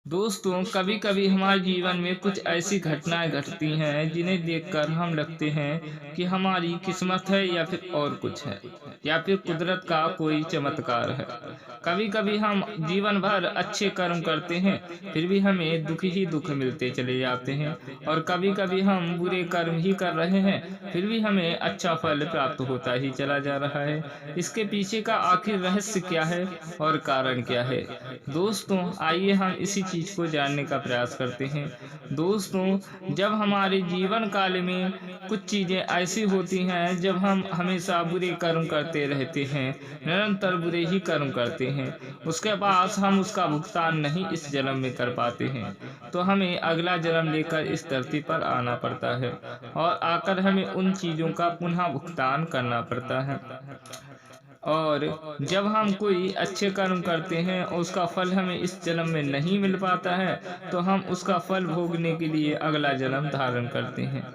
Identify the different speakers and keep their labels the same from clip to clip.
Speaker 1: दोस्तों, कभी कभी हमारे जीवन में कुछ ऐसी घटनाएं घटती हैं जिन्हें देखकर हम लगते हैं कि हमारी किस्मत है या फिर और कुछ है, या फिर कुदरत का कोई चमत्कार है। कभी कभी हम जीवन भर अच्छे कर्म करते हैं, फिर भी हमें दुख ही दुख मिलते चले जाते हैं। और कभी कभी हम बुरे कर्म ही कर रहे हैं, फिर भी हमें अच्छा फल प्राप्त होता ही चला जा रहा है। इसके पीछे का आखिर रहस्य क्या है और कारण क्या है? दोस्तों, आइए हम इसी चीज को जानने का प्रयास करते हैं। दोस्तों, जब हमारे जीवन काल में कुछ चीजें ऐसी होती हैं, जब हम हमेशा बुरे कर्म करते रहते हैं, निरंतर बुरे ही कर्म करते हैं, उसके बाद हम उसका भुगतान नहीं इस जन्म में कर पाते हैं, तो हमें अगला जन्म लेकर इस धरती पर आना पड़ता है और आकर हमें उन चीजों का पुनः भुगतान करना पड़ता है। और जब हम कोई अच्छे कर्म करते हैं और उसका फल हमें इस जन्म में नहीं मिल पाता है, तो हम उसका फल भोगने के लिए अगला जन्म धारण करते हैं।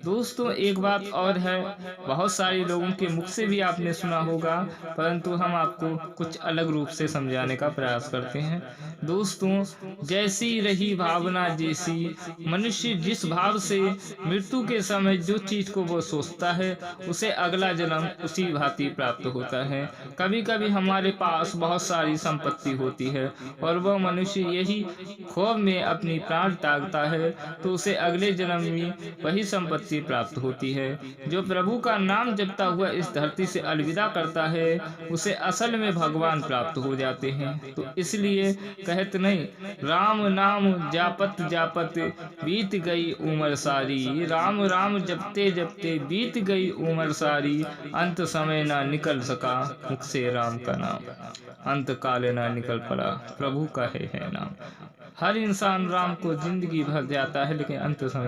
Speaker 1: दोस्तों, एक बात और है, बहुत सारे लोगों के मुख से भी आपने सुना होगा, परंतु हम आपको कुछ अलग रूप से समझाने का प्रयास करते हैं। दोस्तों, जैसी रही भावना जैसी, मनुष्य जिस भाव से मृत्यु के समय जो चीज को वो सोचता है, उसे अगला जन्म उसी भांति प्राप्त होता है। कभी कभी हमारे पास बहुत सारी संपत्ति होती है और वह मनुष्य यही खोह में अपनी प्राण त्यागता है, तो उसे अगले जन्म में वही संपत्ति प्राप्त होती है। जो प्रभु का नाम जपता हुआ इस धरती से अलविदा करता है, उसे असल में भगवान प्राप्त हो जाते हैं। तो इसलिए कहत नहीं, राम नाम जापत जापत बीत गई उम्र सारी, राम राम जपते जपते बीत गई उम्र सारी, अंत समय ना निकल सका मुख से राम का नाम, अंत काल ना निकल पड़ा प्रभु का है नाम। हर इंसान राम को जिंदगी भर जाता है, लेकिन अंत समय